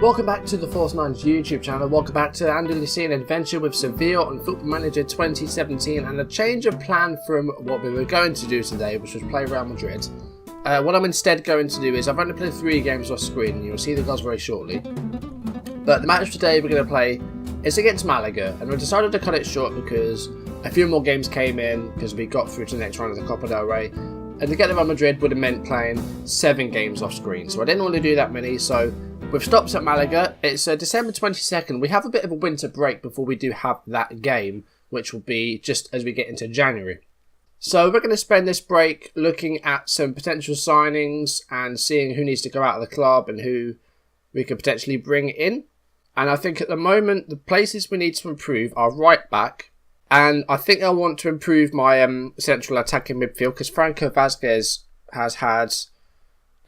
Welcome back to the Force 9's YouTube channel. Welcome back to Andalusian adventure with Sevilla on Football Manager 2017, and a change of plan from what we were going to do today, which was play Real Madrid. What I'm instead going to do is, I've only played 3 games off screen, and you'll see the goals very shortly. But the match today we're going to play is against Malaga, and we decided to cut it short because a few more games came in because we got through to the next round of the Copa del Rey. And to get the Real Madrid would have meant playing 7 games off screen, so I didn't want to do that many. So we've stopped at Malaga. It's December 22nd. We have a bit of a winter break before we do have that game, which will be just as we get into January. So we're going to spend this break looking at some potential signings and seeing who needs to go out of the club and who we could potentially bring in. And I think at the moment the places we need to improve are right back. And I think I want to improve my central attacking midfield because Franco Vazquez has had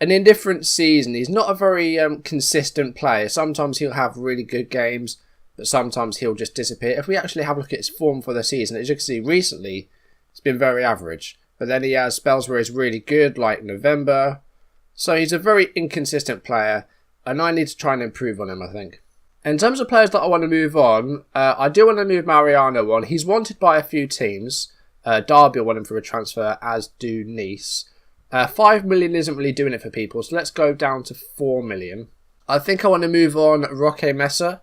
an indifferent season. He's not a very consistent player. Sometimes he'll have really good games, but sometimes he'll just disappear. If we actually have a look at his form for the season, as you can see recently, it's been very average. But then he has spells where he's really good, like November. So he's a very inconsistent player, and I need to try and improve on him, I think. In terms of players that I want to move on, I do want to move Mariano on. He's wanted by a few teams. Derby want him for a transfer, as do Nice. 5 million isn't really doing it for people, so let's go down to 4 million. I think I want to move on Roque Mesa.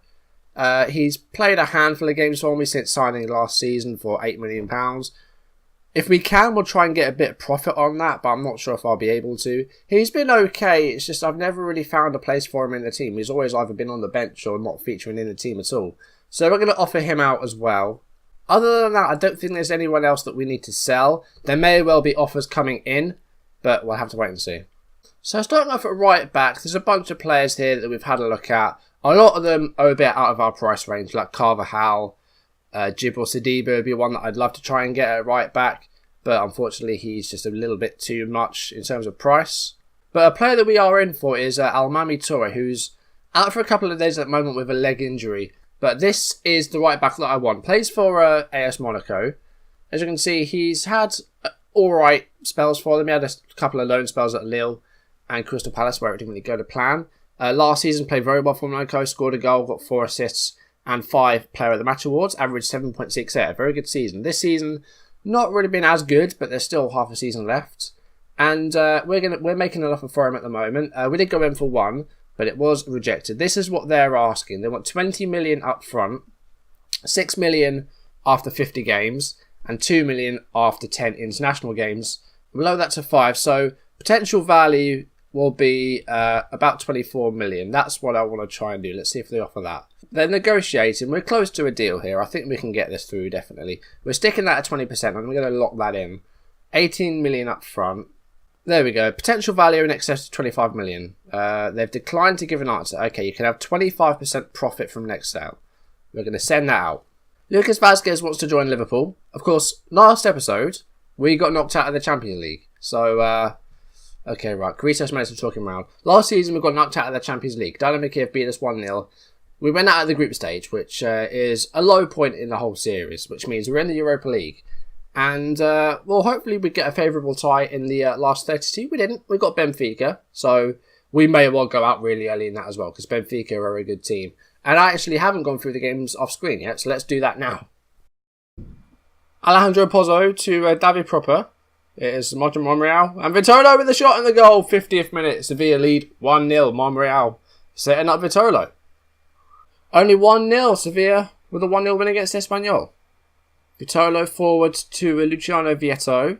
He's played a handful of games for me since signing last season for £8 million. If we can, we'll try and get a bit of profit on that, but I'm not sure if I'll be able to. He's been okay, it's just I've never really found a place for him in the team. He's always either been on the bench or not featuring in the team at all. So we're going to offer him out as well. Other than that, I don't think there's anyone else that we need to sell. There may well be offers coming in, but we'll have to wait and see. So starting off at right back, there's a bunch of players here that we've had a look at. A lot of them are a bit out of our price range, like Carvajal. Djibril Sidibe would be one that I'd love to try and get at right back, but unfortunately he's just a little bit too much in terms of price. But a player that we are in for is Almami Toure, who's out for a couple of days at the moment with a leg injury. But this is the right back that I want. Plays for AS Monaco. As you can see, he's had alright spells for them. He had a couple of loan spells at Lille and Crystal Palace where it didn't really go to plan. Last season played very well for Monaco, scored a goal, got 4 assists and 5 Player of the Match awards, averaged 7.68, a very good season. This season, not really been as good, but there's still half a season left. And we're making an offer for him at the moment. We did go in for 1, but it was rejected. This is what they're asking. They want 20 million up front, 6 million after 50 games, and 2 million after 10 international games. Below that to 5, so potential value will be about 24 million. That's what I want to try and do. Let's see if they offer that. They're negotiating. We're close to a deal here. I think we can get this through, definitely. We're sticking that at 20%, and we're going to lock that in. 18 million up front. There we go. Potential value in excess of 25 million. They've declined to give an answer. Okay, you can have 25% profit from next sale. We're going to send that out. Lucas Vazquez wants to join Liverpool. Of course, last episode, we got knocked out of the Champions League. So, okay, right. Kritos managed to talk him around. Last season, we got knocked out of the Champions League. Dynamo Kiev beat us 1-0. We went out of the group stage, which is a low point in the whole series, which means we're in the Europa League. And, well, hopefully we get a favourable tie in the last 32. We didn't. We got Benfica, so we may well go out really early in that as well, because Benfica are a good team. And I actually haven't gone through the games off screen yet, so let's do that now. Alejandro Pozzo to David Proper. It is Monreal. And Vitolo with the shot and the goal. 50th minute. Sevilla lead 1-0. Monreal setting up Vitolo. Only 1-0. Sevilla with a 1-0 win against Espanyol. Vitolo forward to Luciano Vietto.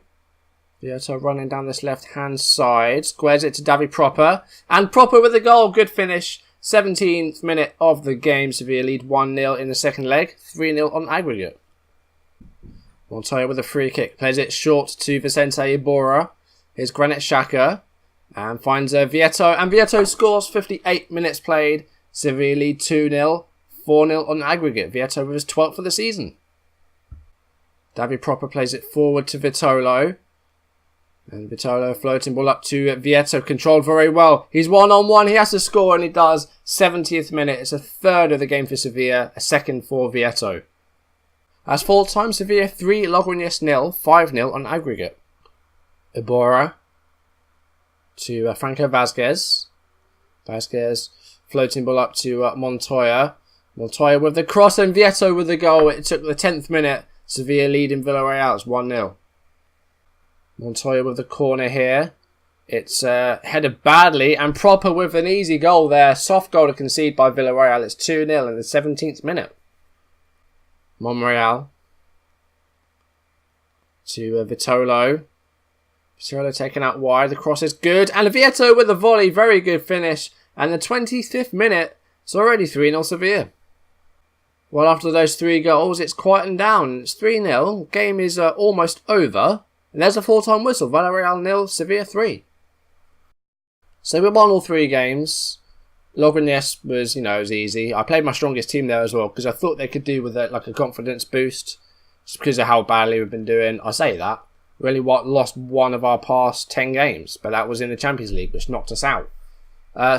Vietto running down this left-hand side. Squares it to David Proper. And Proper with the goal. Good finish. 17th minute of the game. Sevilla lead 1-0 in the second leg. 3-0 on aggregate. Montoya with a free kick. Plays it short to Vicente Iborra. Here's Granit Xhaka. And finds Vietto. And Vietto scores. 58 minutes played. Sevilla lead 2-0. 4-0 on aggregate. Vietto with his 12th for the season. David Proper plays it forward to Vitolo. And Vitolo floating ball up to Vietto. Controlled very well. He's one-on-one. He has to score and he does. 70th minute. It's a third of the game for Sevilla. A second for Vietto. As full time, Sevilla 3, Logroñés 0, 5-0 on aggregate. Iborra to Franco Vazquez. Vazquez Floating ball up to Montoya. Montoya with the cross and Vieto with the goal. It took the 10th minute. Sevilla leading Villarreal. It's 1-0. Montoya with the corner here. It's headed badly and Proper with an easy goal there. Soft goal to concede by Villarreal. It's 2-0 in the 17th minute. Monreal to Vitolo. Vitolo taken out wide. The cross is good. And Vieto with the volley. Very good finish. And the 25th minute. It's already 3-0 Sevilla. Well, after those 3 goals, it's quietened down. It's 3-0. Game is almost over. And there's a full-time whistle. Villarreal 0, Sevilla 3. So we won all 3 games. Logroñés was, it was easy. I played my strongest team there as well because I thought they could do with it like a confidence boost. Just because of how badly we've been doing. I say that. We only lost 1 of our past 10 games. But that was in the Champions League, which knocked us out.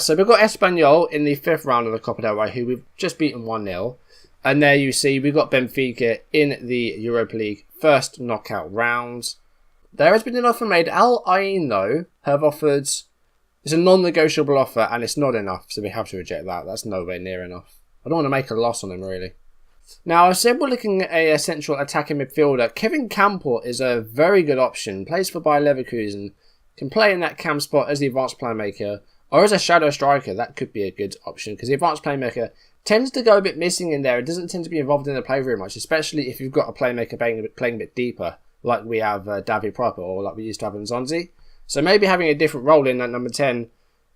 So we've got Espanyol in the 5th round of the Copa del Rey, who we've just beaten 1-0. And there you see we've got Benfica in the Europa League first knockout round. There has been an offer made. Al Ain, though, have offered... It's a non-negotiable offer and it's not enough, so we have to reject that. That's nowhere near enough. I don't want to make a loss on him, really. Now, I said we're looking at a central attacking midfielder. Kevin Campbell is a very good option. Plays for Bayer Leverkusen. Can play in that cam spot as the advanced playmaker or as a shadow striker. That could be a good option because the advanced playmaker tends to go a bit missing in there. It doesn't tend to be involved in the play very much, especially if you've got a playmaker playing a bit deeper, like we have Davi Proper or like we used to have in Zonzi. So maybe having a different role in that number 10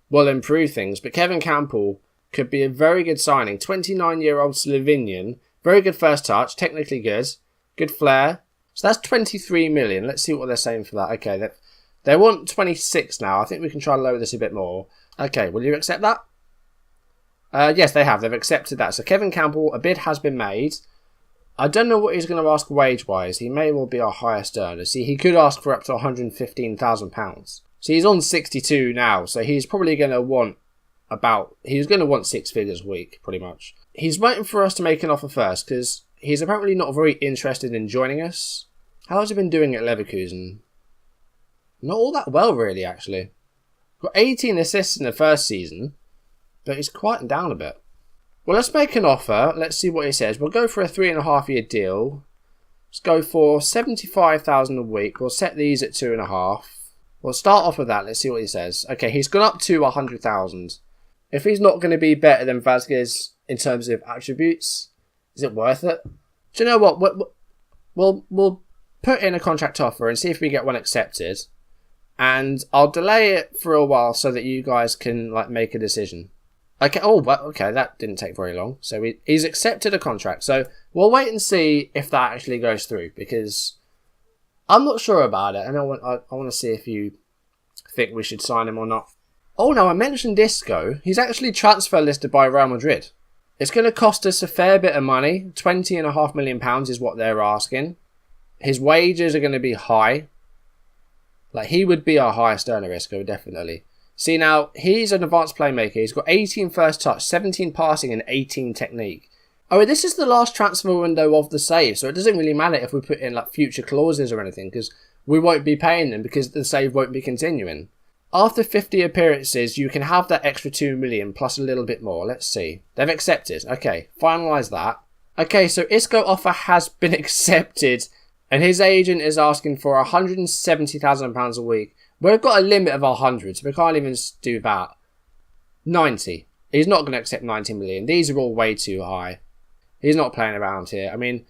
will improve things. But Kevin Campbell could be a very good signing. 29-year-old Slovenian. Very good first touch. Technically good. Good flair. So that's 23 million. Let's see what they're saying for that. Okay, they want 26 now. I think we can try and lower this a bit more. Okay, will you accept that? Yes, they have. They've accepted that. So Kevin Campbell, a bid has been made. I don't know what he's going to ask wage-wise. He may well be our highest earner. See, he could ask for up to £115,000. So he's on 62 now. So he's probably going to want he's going to want 6 figures a week, pretty much. He's waiting for us to make an offer first, because he's apparently not very interested in joining us. How has he been doing at Leverkusen? Not all that well, really, actually. Got 18 assists in the first season, but he's quieting down a bit. Well, let's make an offer. Let's see what he says. We'll go for a 3.5-year deal. Let's go for 75,000 a week. We'll set these at 2.5. We'll start off with that. Let's see what he says. Okay, he's gone up to 100,000. If he's not going to be better than Vazquez in terms of attributes, is it worth it? Do you know what? We'll put in a contract offer and see if we get one accepted. And I'll delay it for a while so that you guys can make a decision. Okay. Oh, well, okay. That didn't take very long. So he's accepted a contract. So we'll wait and see if that actually goes through because I'm not sure about it, and I want to see if you think we should sign him or not. Oh no, I mentioned Isco. He's actually transfer listed by Real Madrid. It's going to cost us a fair bit of money. £20.5 million is what they're asking. His wages are going to be high. He would be our highest earner, Isco, definitely. See, now, he's an advanced playmaker. He's got 18 first touch, 17 passing, and 18 technique. Oh, this is the last transfer window of the save, so it doesn't really matter if we put in future clauses or anything, because we won't be paying them because the save won't be continuing. After 50 appearances, you can have that extra 2 million plus a little bit more. Let's see. They've accepted. Okay, finalise that. Okay, so Isco offer has been accepted, and his agent is asking for £170,000 a week. We've got a limit of 100, so we can't even do that. 90. He's not going to accept 90 million. These are all way too high. He's not playing around here. I mean,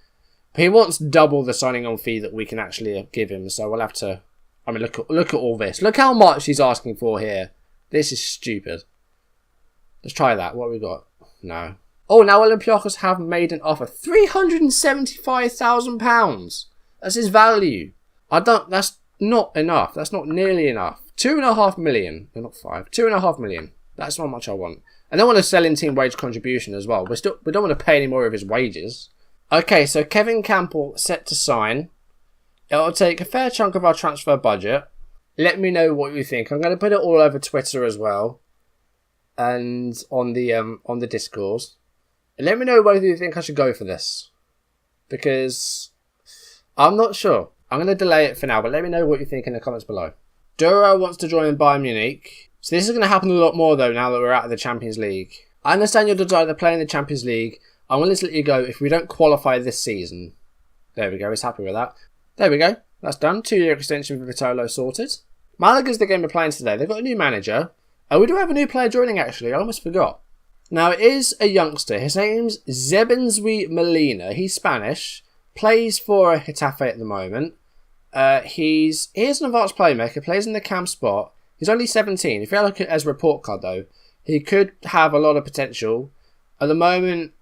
he wants double the signing on fee that we can actually give him, so we'll have to... I mean, look at all this. Look how much he's asking for here. This is stupid. Let's try that. What have we got? No. Oh, now Olympiacos have made an offer. £375,000. That's his value. That's not enough. That's not nearly enough. 2.5 million. No, not 5. 2.5 million. That's not much I want. And they want a selling team wage contribution as well. We don't want to pay any more of his wages. Okay, so Kevin Campbell set to sign. It'll take a fair chunk of our transfer budget. Let me know what you think. I'm going to put it all over Twitter as well, and on the Discourse. Let me know whether you think I should go for this, because I'm not sure. I'm going to delay it for now, but let me know what you think in the comments below. Duro wants to join Bayern Munich. So this is going to happen a lot more though now that we're out of the Champions League. I understand your desire to play in the Champions League. I'm willing to let you go if we don't qualify this season. There we go, he's happy with that. There we go, that's done. 2-year extension for Vitolo sorted. Malaga's the game we're playing today. They've got a new manager. Oh, we do have a new player joining actually, I almost forgot. Now it is a youngster, his name's Zebenzui Molina. He's Spanish, plays for Getafe at the moment. He's an advanced playmaker, plays in the cam spot. He's only 17. If you look at his report card though, he could have a lot of potential. At the moment,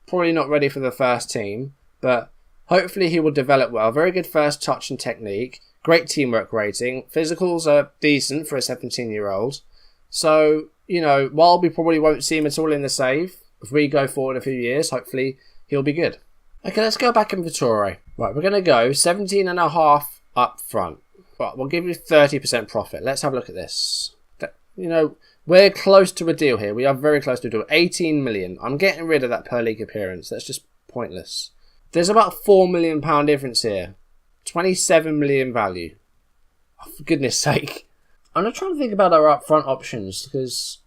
probably not ready for the first team, but hopefully he will develop well. Very good first touch and technique. Great teamwork rating. Physicals are decent for a 17-year-old. So, you know, while we probably won't see him at all in the save, if we go forward a few years, hopefully he'll be good. Okay, let's go back in Vitore. Right, we're going to go 17.5 up front. Right, we'll give you 30% profit. Let's have a look at this. You know, we're close to a deal here. We are very close to a deal. 18 million. I'm getting rid of that per league appearance. That's just pointless. There's about £4 million difference here. 27 million value. Oh, for goodness sake. I'm not trying to think about our upfront options because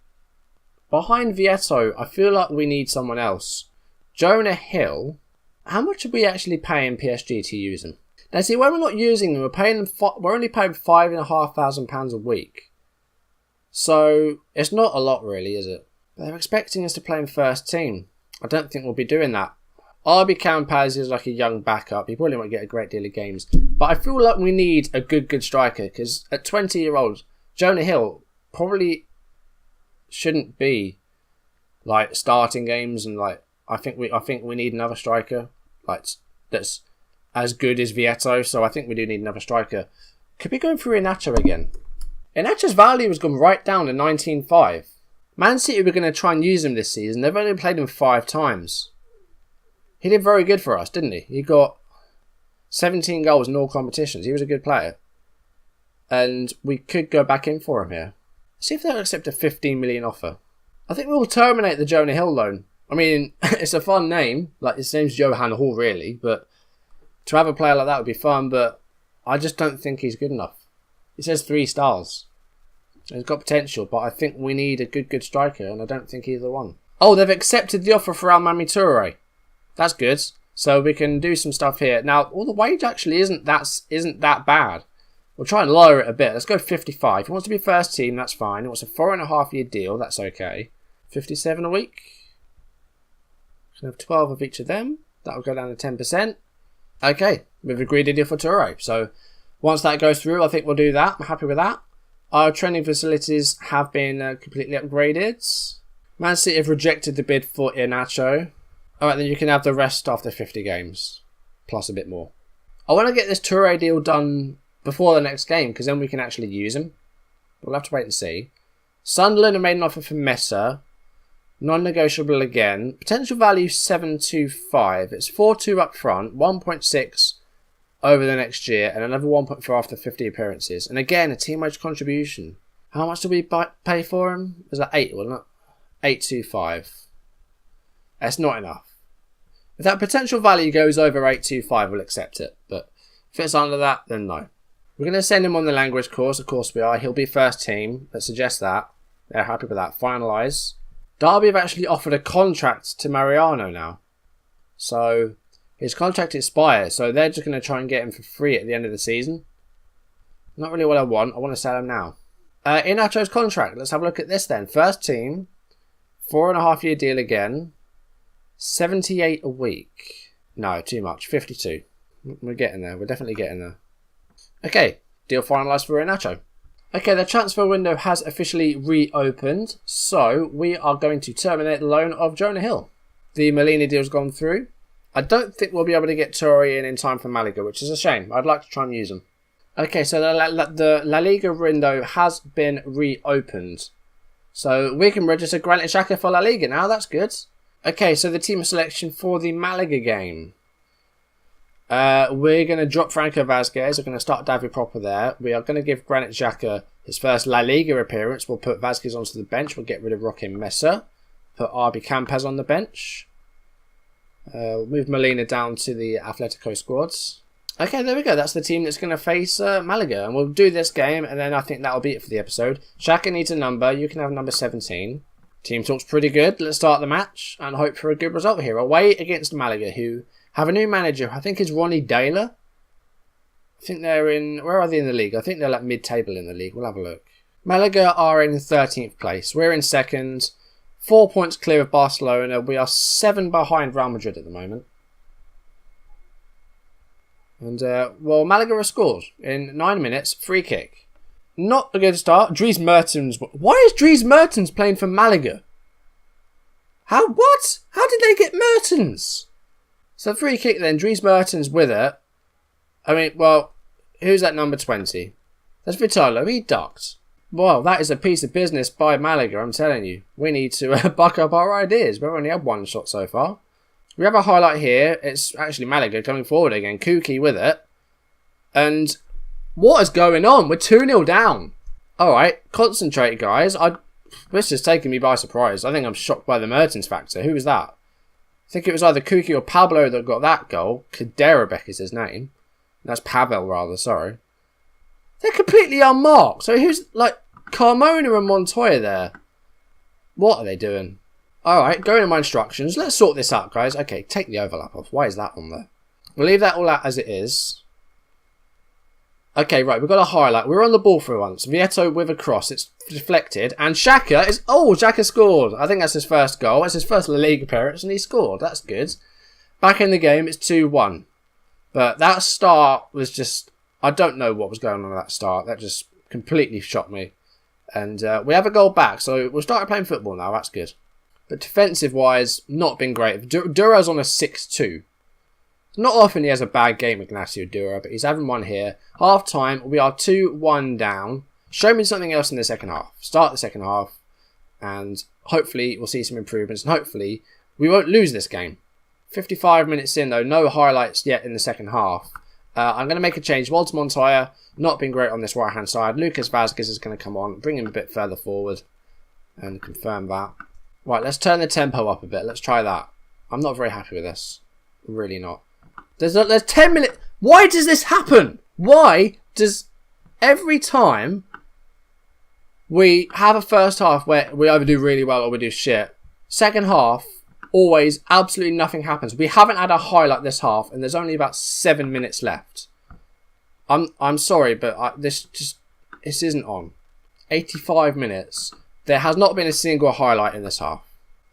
behind Vieto, I feel like we need someone else. Jonah Hill. How much are we actually paying PSG to use him? Now, see, when we're not using them, we're only paying £5,500 a week. So, it's not a lot really, is it? But they're expecting us to play in first team. I don't think we'll be doing that. RB Campaz is like a young backup. He probably won't get a great deal of games. But I feel like we need a good striker. Because at 20-year-olds, Jonah Hill probably shouldn't be like starting games. And like I think we need another striker. Like that's as good as Vieto. So I think we do need another striker. Could be going through Iheanacho again. Iheanacho's value has gone right down to 19.5. Man City were going to try and use him this season. They've only played him 5 times. He did very good for us, didn't he? He got 17 goals in all competitions. He was a good player. And we could go back in for him here. See if they'll accept a 15 million offer. I think we'll terminate the Jonah Hill loan. I mean, it's a fun name. Like, his name's Johan Hall, really. But to have a player like that would be fun. But I just don't think he's good enough. He says 3 stars. He's got potential, but I think we need a good striker, and I don't think he's the one. Oh, they've accepted the offer for Almami Toure. That's good. So we can do some stuff here. Now, the wage actually isn't that bad. We'll try and lower it a bit. Let's go 55. If he wants to be first team, that's fine. He wants a 4.5-year deal. That's okay. 57 a week. We'll have 12 of each of them. That'll go down to 10%. Okay, we've agreed a deal for Toure. So once that goes through, I think we'll do that. I'm happy with that. Our training facilities have been completely upgraded. Man City have rejected the bid for Iheanacho. Alright, then you can have the rest after 50 games. Plus a bit more. I want to get this Toure deal done before the next game, because then we can actually use him. We'll have to wait and see. Sunderland have made an offer for Mesa. Non-negotiable again. Potential value 7.25. It's 4.2 up front, 1.6 over the next year, and another 1.4 after 50 appearances. And again, a team wage contribution. How much do we pay for him? Was that 8, wasn't it? 8.25. That's not enough. If that potential value goes over 8.25, we'll accept it. But if it's under that, then no. We're going to send him on the language course. Of course we are. He'll be first team. Let's suggest that. They're happy with that. Finalise. Derby have actually offered a contract to Mariano now. So his contract expires. So they're just going to try and get him for free at the end of the season. Not really what I want. I want to sell him now. Iheanacho's contract. Let's have a look at this then. First team. 4.5-year deal again. 78 a week. No, too much. 52. We're getting there. We're definitely getting there. Okay. Deal finalised for Iheanacho. Okay, the transfer window has officially reopened. So, we are going to terminate the loan of Jonah Hill. The Molina deal's gone through. I don't think we'll be able to get Toure in time for Malaga, which is a shame. I'd like to try and use him. Okay, so the La Liga window has been reopened. So, we can register Granit Xhaka for La Liga now. That's good. Okay, so the team selection for the Malaga game. We're going to drop Franco Vazquez. We're going to start David Proper there. We are going to give Granit Xhaka his first La Liga appearance. We'll put Vazquez onto the bench. We'll get rid of Joaquin Mesa. Put RB Campaz on the bench. We'll move Molina down to the Atletico squads. Okay, there we go. That's the team that's going to face Malaga. And we'll do this game, and then I think that'll be it for the episode. Xhaka needs a number. You can have number 17. Team talk's pretty good. Let's start the match and hope for a good result here. Away against Malaga, who have a new manager. I think it's Ronnie Daler. I think they're in... Where are they in the league? I think they're like mid-table in the league. We'll have a look. Malaga are in 13th place. We're in 2nd. 4 points clear of Barcelona. We are 7 behind Real Madrid at the moment. And, well, Malaga have scored in 9 minutes. Free kick. Not a good start. Dries Mertens. Why is Dries Mertens playing for Malaga? How? What? How did they get Mertens? So free kick then. Dries Mertens with it. I mean, well, who's that number 20? That's Vitolo. He ducked. Well, that is a piece of business by Malaga, I'm telling you. We need to buck up our ideas. We've only had 1 shot so far. We have a highlight here. It's actually Malaga coming forward again. Kuki with it. And... what is going on? We're 2-0 down. Alright, concentrate, guys. This is taking me by surprise. I think I'm shocked by the Mertens factor. Who was that? I think it was either Kuki or Pablo that got that goal. Kaderabek is his name. That's Pavel, rather, sorry. They're completely unmarked. So who's, like, Carmona and Montoya there? What are they doing? Alright, going to my instructions. Let's sort this out, guys. Okay, take the overlap off. Why is that on there? We'll leave that all out as it is. Okay, right, we've got a highlight. We're on the ball for once. Vieto with a cross. It's deflected. And Xhaka is... oh, Xhaka scored. I think that's his first goal. That's his first La Liga appearance, and he scored. That's good. Back in the game, it's 2-1. But that start was just... I don't know what was going on at that start. That just completely shocked me. And we have a goal back, so we'll start playing football now. That's good. But defensive-wise, not been great. Dura's on a 6-2. Not often he has a bad game, Ignacio Dura, but he's having one here. Half time, we are 2-1 down. Show me something else in the second half. Start the second half, and hopefully we'll see some improvements, and hopefully we won't lose this game. 55 minutes in, though, no highlights yet in the second half. I'm going to make a change. Walter Montoya, not been great on this right-hand side. Lucas Vazquez is going to come on, bring him a bit further forward, and confirm that. Right, let's turn the tempo up a bit. Let's try that. I'm not very happy with this. Really not. There's 10 minutes. Why does this happen? Why does every time we have a first half where we either do really well or we do shit, second half, always absolutely nothing happens. We haven't had a highlight this half, and there's only about 7 minutes left. I'm sorry, but this isn't on. 85 minutes. There has not been a single highlight in this half.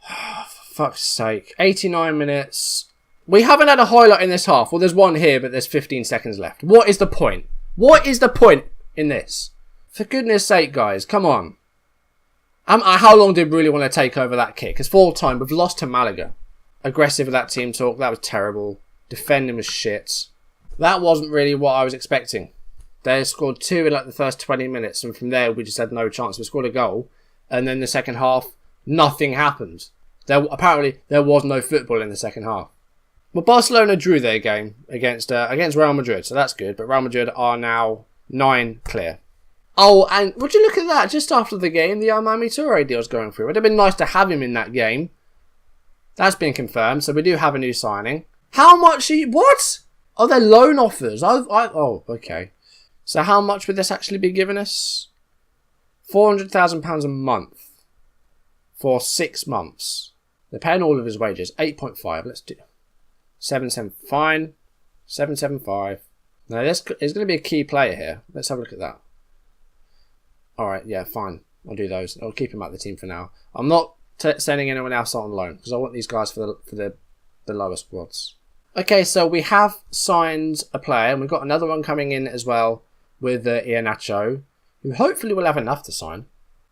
For fuck's sake. 89 minutes. We haven't had a highlight in this half. Well, there's one here, but there's 15 seconds left. What is the point? What is the point in this? For goodness sake, guys, come on. How long did we really want to take over that kick? It's full time. We've lost to Malaga. Aggressive with that team talk. That was terrible. Defending was shit. That wasn't really what I was expecting. They scored 2 in like the first 20 minutes, and from there we just had no chance. We scored a goal, and then the second half, nothing happened. Apparently, there was no football in the second half. Well, Barcelona drew their game against Real Madrid, so that's good. But Real Madrid are now 9 clear. Oh, and would you look at that? Just after the game, the Armani Touré deal's going through. It would have been nice to have him in that game. That's been confirmed, so we do have a new signing. How much? What? Oh, they're loan offers. Oh, okay. So how much would this actually be giving us? £400,000 a month for 6 months. They're paying all of his wages. 8.5. Let's do 7.7. Fine. 7.75. Now, this is going to be a key player here. Let's have a look at that. Alright, yeah, fine. I'll do those. I'll keep him at the team for now. I'm not sending anyone else on loan because I want these guys for the lower squads. Okay, so we have signed a player, and we've got another one coming in as well with Iheanacho, who hopefully will have enough to sign.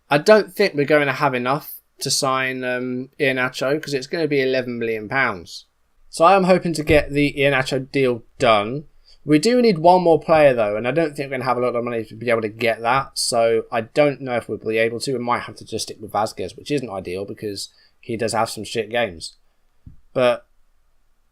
I don't think we're going to have enough to sign Iheanacho because it's going to be £11 million. So I am hoping to get the Iheanacho deal done. We do need one more player though, and I don't think we're going to have a lot of money to be able to get that. So I don't know if we'll be able to. We might have to just stick with Vazquez, which isn't ideal because he does have some shit games. But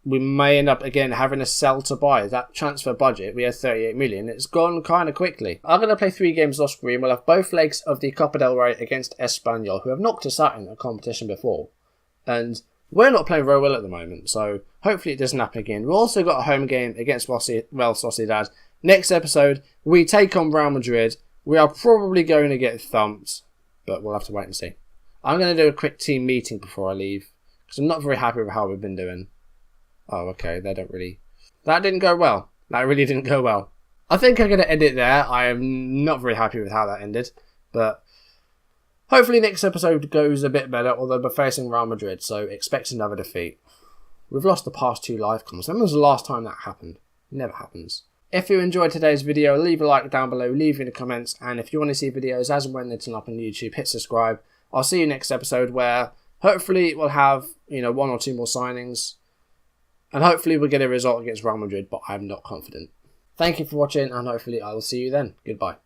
we may end up again having a sell to buy. That transfer budget, we had 38 million. It's gone kind of quickly. I'm going to play 3 games off screen. We'll have both legs of the Copa del Rey against Espanyol, who have knocked us out in a competition before. And we're not playing very well at the moment, so hopefully it doesn't happen again. We've also got a home game against Real Sociedad. Next episode, we take on Real Madrid. We are probably going to get thumped, but we'll have to wait and see. I'm going to do a quick team meeting before I leave, because I'm not very happy with how we've been doing. Oh, okay, that didn't go well. That really didn't go well. I think I'm going to end it there. I am not very happy with how that ended, but hopefully next episode goes a bit better, although we're facing Real Madrid, so expect another defeat. We've lost the past 2 live comms. When was the last time that happened? It never happens. If you enjoyed today's video, leave a like down below, leave in the comments, and if you want to see videos as and when they turn up on YouTube, hit subscribe. I'll see you next episode where hopefully we'll have, 1 or 2 more signings, and hopefully we'll get a result against Real Madrid, but I'm not confident. Thank you for watching, and hopefully I will see you then. Goodbye.